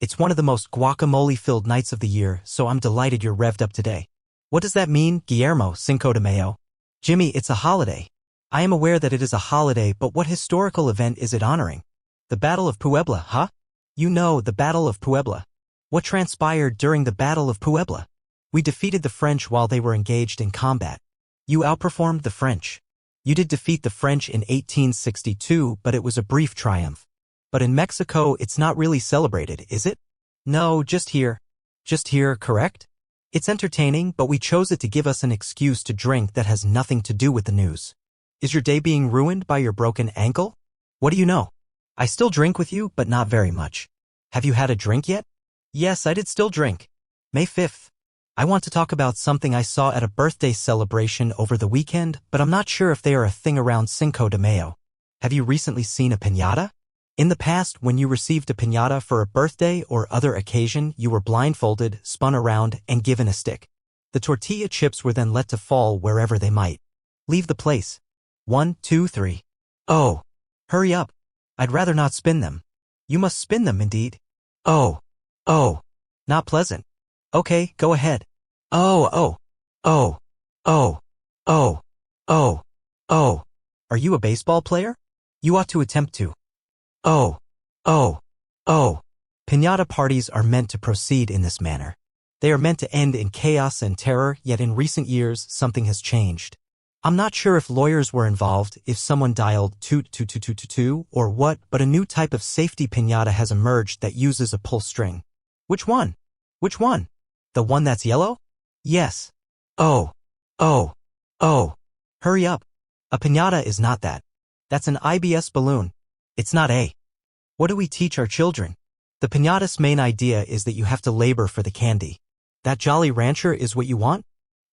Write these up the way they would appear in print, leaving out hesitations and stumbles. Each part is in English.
It's one of the most guacamole-filled nights of the year, so I'm delighted you're revved up today. What does that mean, Guillermo Cinco de Mayo? Jimmy, it's a holiday. I am aware that it is a holiday, but what historical event is it honoring? The Battle of Puebla, huh? You know, the Battle of Puebla. What transpired during the Battle of Puebla? We defeated the French while they were engaged in combat. You outperformed the French. You did defeat the French in 1862, but it was a brief triumph. But in Mexico, it's not really celebrated, is it? No, just here. Just here, correct? It's entertaining, but we chose it to give us an excuse to drink that has nothing to do with the news. Is your day being ruined by your broken ankle? What do you know? I still drink with you, but not very much. Have you had a drink yet? Yes, I did still drink. May 5th. I want to talk about something I saw at a birthday celebration over the weekend, but I'm not sure if they are a thing around Cinco de Mayo. Have you recently seen a piñata? In the past, when you received a piñata for a birthday or other occasion, you were blindfolded, spun around, and given a stick. The tortilla chips were then let to fall wherever they might. Leave the place. 1, 2, 3. Oh. Hurry up. I'd rather not spin them. You must spin them, indeed. Oh. Oh. Not pleasant. Okay, go ahead. Oh, oh. Oh. Oh. Oh. Oh. Oh. Are you a baseball player? You ought to attempt to. Oh. Oh. Oh. Piñata parties are meant to proceed in this manner. They are meant to end in chaos and terror, yet in recent years, something has changed. I'm not sure if lawyers were involved, if someone dialed 22222 or what, but a new type of safety piñata has emerged that uses a pull string. Which one? Which one? The one that's yellow? Yes. Oh. Oh. Oh. Hurry up. A piñata is not that. That's an IBS balloon. It's not a. What do we teach our children? The piñata's main idea is that you have to labor for the candy. That Jolly Rancher is what you want?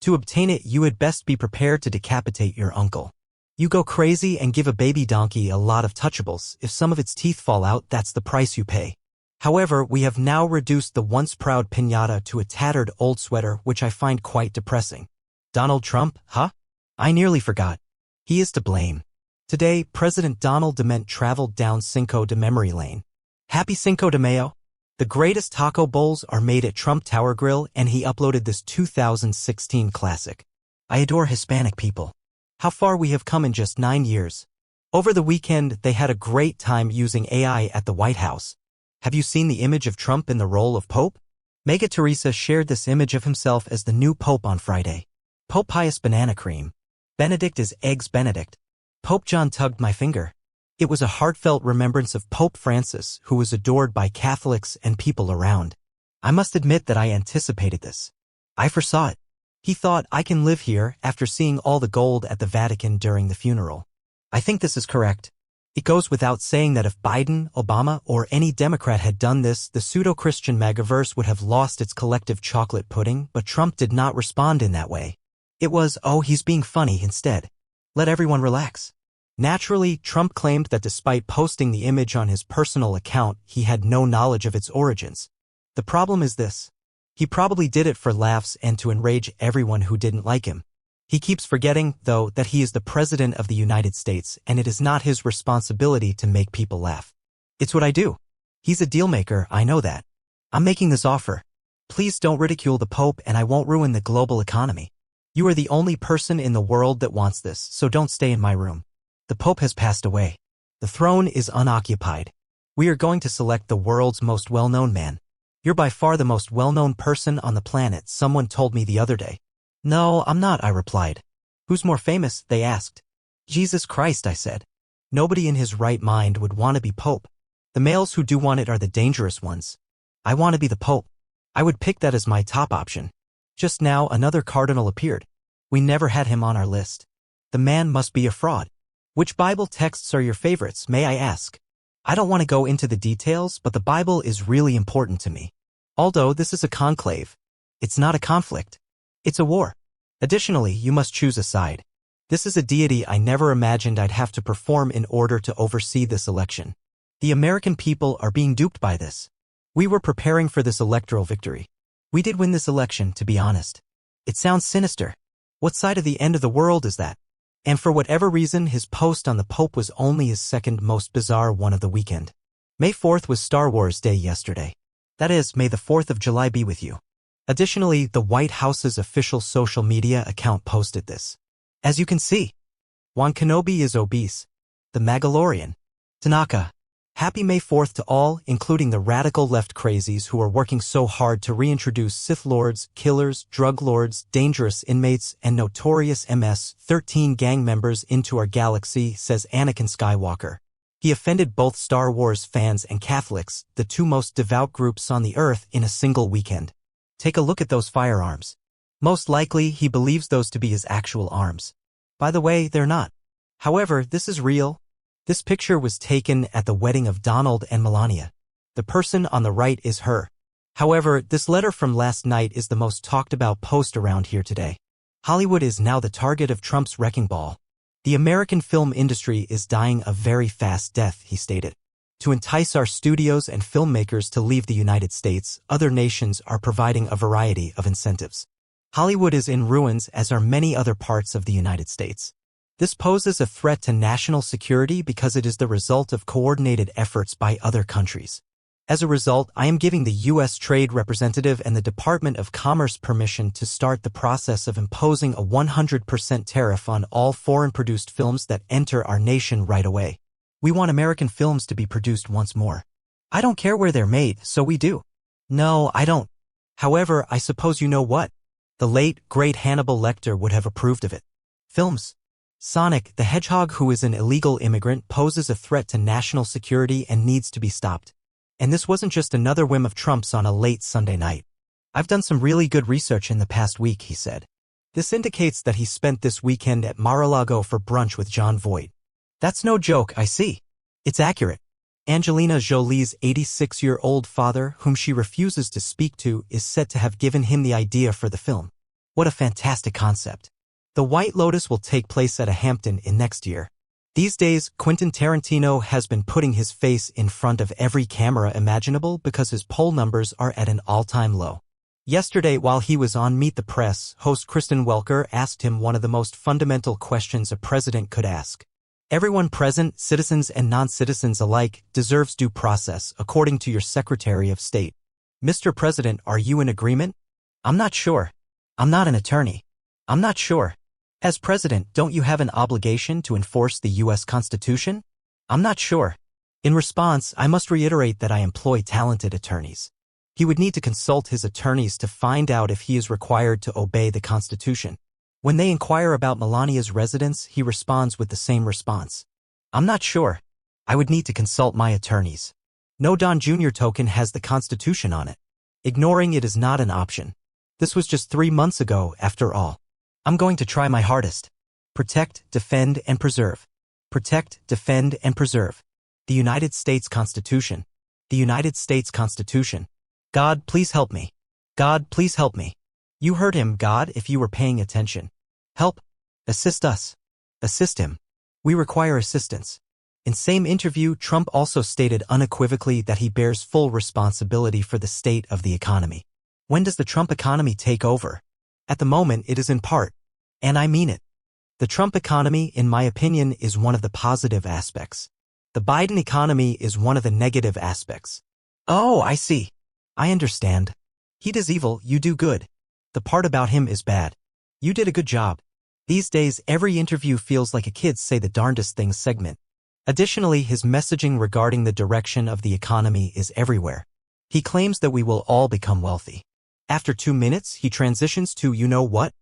To obtain it, you had best be prepared to decapitate your uncle. You go crazy and give a baby donkey a lot of touchables. If some of its teeth fall out, that's the price you pay. However, we have now reduced the once proud piñata to a tattered old sweater, which I find quite depressing. Donald Trump, huh? I nearly forgot. He is to blame. Today, President Donald Dement traveled down Cinco de Memory Lane. Happy Cinco de Mayo. The greatest taco bowls are made at Trump Tower Grill, and he uploaded this 2016 classic. I adore Hispanic people. How far we have come in just 9 years. Over the weekend, they had a great time using AI at the White House. Have you seen the image of Trump in the role of Pope? Mega Teresa shared this image of himself as the new Pope on Friday. Pope Pius Banana Cream. Benedict is Eggs Benedict. Pope John tugged my finger. It was a heartfelt remembrance of Pope Francis, who was adored by Catholics and people around. I must admit that I anticipated this. I foresaw it. He thought, I can live here, after seeing all the gold at the Vatican during the funeral. I think this is correct. It goes without saying that if Biden, Obama, or any Democrat had done this, the pseudo-Christian MAGAverse would have lost its collective chocolate pudding, but Trump did not respond in that way. It was, oh, he's being funny instead. Let everyone relax. Naturally, Trump claimed that despite posting the image on his personal account, he had no knowledge of its origins. The problem is this. He probably did it for laughs and to enrage everyone who didn't like him. He keeps forgetting, though, that he is the President of the United States, and it is not his responsibility to make people laugh. It's what I do. He's a dealmaker, I know that. I'm making this offer. Please don't ridicule the Pope, and I won't ruin the global economy. You are the only person in the world that wants this, so don't stay in my room. The Pope has passed away. The throne is unoccupied. We are going to select the world's most well-known man. You're by far the most well-known person on the planet, someone told me the other day. No, I'm not, I replied. Who's more famous, they asked. Jesus Christ, I said. Nobody in his right mind would want to be Pope. The males who do want it are the dangerous ones. I want to be the Pope. I would pick that as my top option. Just now, another cardinal appeared. We never had him on our list. The man must be a fraud. Which Bible texts are your favorites, may I ask? I don't want to go into the details, but the Bible is really important to me. Although this is a conclave, it's not a conflict. It's a war. Additionally, you must choose a side. This is a deity I never imagined I'd have to perform in order to oversee this election. The American people are being duped by this. We were preparing for this electoral victory. We did win this election, to be honest. It sounds sinister. What side of the end of the world is that? And for whatever reason, his post on the Pope was only his second most bizarre one of the weekend. May 4th was Star Wars Day yesterday. That is, may the 4th of July be with you. Additionally, the White House's official social media account posted this. As you can see, Juan Kenobi is obese. The Mandalorian. Tanaka. Happy May 4th to all, including the radical left crazies who are working so hard to reintroduce Sith Lords, killers, drug lords, dangerous inmates, and notorious MS-13 gang members into our galaxy, says Anakin Skywalker. He offended both Star Wars fans and Catholics, the two most devout groups on the earth, in a single weekend. Take a look at those firearms. Most likely, he believes those to be his actual arms. By the way, they're not. However, this is real. This picture was taken at the wedding of Donald and Melania. The person on the right is her. However, this letter from last night is the most talked about post around here today. Hollywood is now the target of Trump's wrecking ball. The American film industry is dying a very fast death, he stated. To entice our studios and filmmakers to leave the United States, other nations are providing a variety of incentives. Hollywood is in ruins, as are many other parts of the United States. This poses a threat to national security because it is the result of coordinated efforts by other countries. As a result, I am giving the U.S. Trade Representative and the Department of Commerce permission to start the process of imposing a 100% tariff on all foreign-produced films that enter our nation right away. We want American films to be produced once more. I don't care where they're made, so we do. No, I don't. However, I suppose you know what? The late, great Hannibal Lecter would have approved of it. Films. Sonic the Hedgehog, who is an illegal immigrant, poses a threat to national security and needs to be stopped. And this wasn't just another whim of Trump's on a late Sunday night. I've done some really good research in the past week, he said. This indicates that he spent this weekend at Mar-a-Lago for brunch with Jon Voight. That's no joke, I see. It's accurate. Angelina Jolie's 86-year-old father, whom she refuses to speak to, is said to have given him the idea for the film. What a fantastic concept. The White Lotus will take place at a Hampton Inn next year. These days, Quentin Tarantino has been putting his face in front of every camera imaginable because his poll numbers are at an all-time low. Yesterday, while he was on Meet the Press, host Kristen Welker asked him one of the most fundamental questions a president could ask. Everyone present, citizens and non-citizens alike, deserves due process, according to your Secretary of State. Mr. President, are you in agreement? I'm not sure. I'm not an attorney. I'm not sure. As president, don't you have an obligation to enforce the U.S. Constitution? I'm not sure. In response, I must reiterate that I employ talented attorneys. He would need to consult his attorneys to find out if he is required to obey the Constitution. When they inquire about Melania's residence, he responds with the same response. I'm not sure. I would need to consult my attorneys. No Don Jr. token has the Constitution on it. Ignoring it is not an option. This was just 3 months ago, after all. I'm going to try my hardest. Protect, defend, and preserve. Protect, defend, and preserve. The United States Constitution. The United States Constitution. God, please help me. God, please help me. You heard him, God, if you were paying attention. Help. Assist us. Assist him. We require assistance. In same interview, Trump also stated unequivocally that he bears full responsibility for the state of the economy. When does the Trump economy take over? At the moment, it is in part. And I mean it. The Trump economy, in my opinion, is one of the positive aspects. The Biden economy is one of the negative aspects. Oh, I see. I understand. He does evil, you do good. The part about him is bad. You did a good job. These days, every interview feels like a kids say the darndest things segment. Additionally, his messaging regarding the direction of the economy is everywhere. He claims that we will all become wealthy. After 2 minutes, he transitions to, you know what?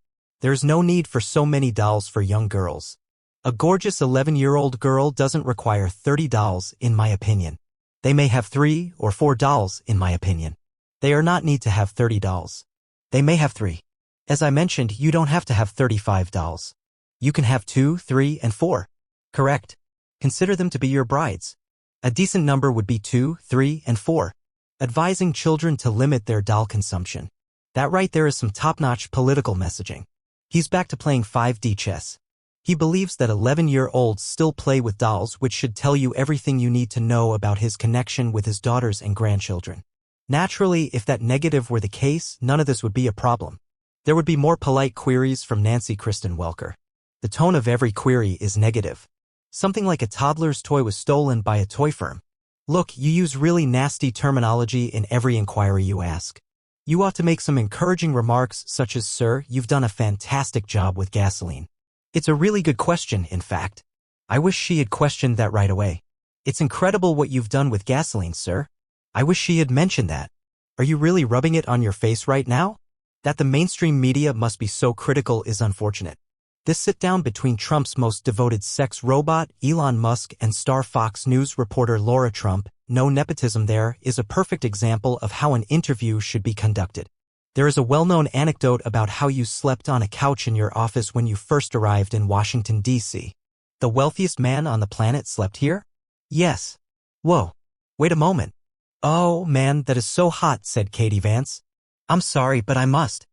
There's no need for so many dolls for young girls. A gorgeous 11-year-old girl doesn't require 30 dolls, in my opinion. They may have 3 or 4 dolls, in my opinion. They are not need to have 30 dolls. They may have 3. As I mentioned, you don't have to have 35 dolls. You can have 2, 3, and 4. Correct. Consider them to be your brides. A decent number would be 2, 3, and 4. Advising children to limit their doll consumption. That right there is some top-notch political messaging. He's back to playing 5D chess. He believes that 11-year-olds still play with dolls, which should tell you everything you need to know about his connection with his daughters and grandchildren. Naturally, if that negative were the case, none of this would be a problem. There would be more polite queries from Nancy Kristen Welker. The tone of every query is negative. Something like a toddler's toy was stolen by a toy firm. Look, you use really nasty terminology in every inquiry you ask. You ought to make some encouraging remarks such as, "Sir, you've done a fantastic job with gasoline." It's a really good question, in fact. I wish she had questioned that right away. "It's incredible what you've done with gasoline, sir." I wish she had mentioned that. Are you really rubbing it on your face right now? That the mainstream media must be so critical is unfortunate. This sit-down between Trump's most devoted sex robot, Elon Musk, and star Fox News reporter Laura Trump, no nepotism there, is a perfect example of how an interview should be conducted. There is a well-known anecdote about how you slept on a couch in your office when you first arrived in Washington, D.C. The wealthiest man on the planet slept here? Yes. Whoa. Wait a moment. "Oh, man, that is so hot," said Katie Vance. "I'm sorry, but I must."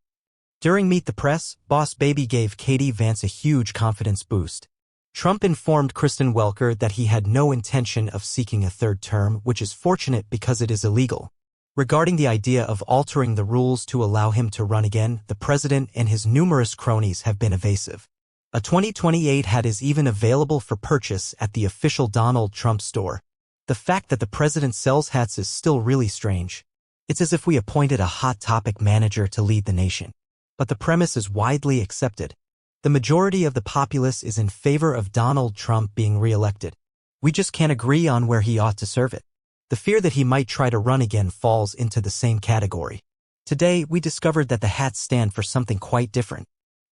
During Meet the Press, Boss Baby gave Katie Vance a huge confidence boost. Trump informed Kristen Welker that he had no intention of seeking a third term, which is fortunate because it is illegal. Regarding the idea of altering the rules to allow him to run again, the president and his numerous cronies have been evasive. A 2028 hat is even available for purchase at the official Donald Trump store. The fact that the president sells hats is still really strange. It's as if we appointed a hot topic manager to lead the nation. But the premise is widely accepted. The majority of the populace is in favor of Donald Trump being re-elected. We just can't agree on where he ought to serve it. The fear that he might try to run again falls into the same category. Today, we discovered that the hats stand for something quite different.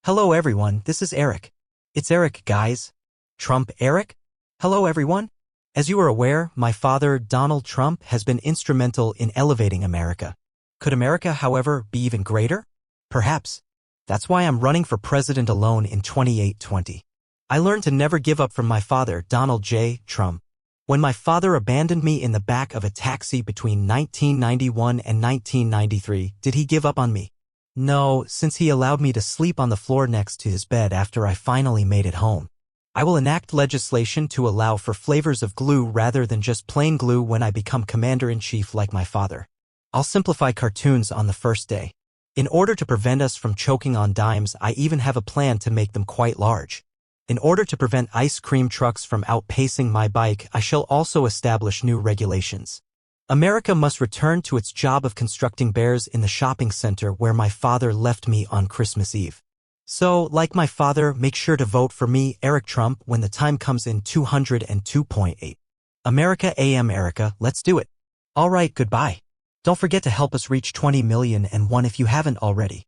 Hello everyone, this is Eric. It's Eric, guys. Trump Eric? Hello everyone. As you are aware, my father, Donald Trump, has been instrumental in elevating America. Could America, however, be even greater? Perhaps. That's why I'm running for president alone in 2020. I learned to never give up from my father, Donald J. Trump. When my father abandoned me in the back of a taxi between 1991 and 1993, did he give up on me? No, since he allowed me to sleep on the floor next to his bed after I finally made it home. I will enact legislation to allow for flavors of glue rather than just plain glue when I become commander-in-chief like my father. I'll simplify cartoons on the first day. In order to prevent us from choking on dimes, I even have a plan to make them quite large. In order to prevent ice cream trucks from outpacing my bike, I shall also establish new regulations. America must return to its job of constructing bears in the shopping center where my father left me on Christmas Eve. So, like my father, make sure to vote for me, Eric Trump, when the time comes in 202.8. America, America, let's do it. All right, goodbye. Don't forget to help us reach 20,000,001 if you haven't already.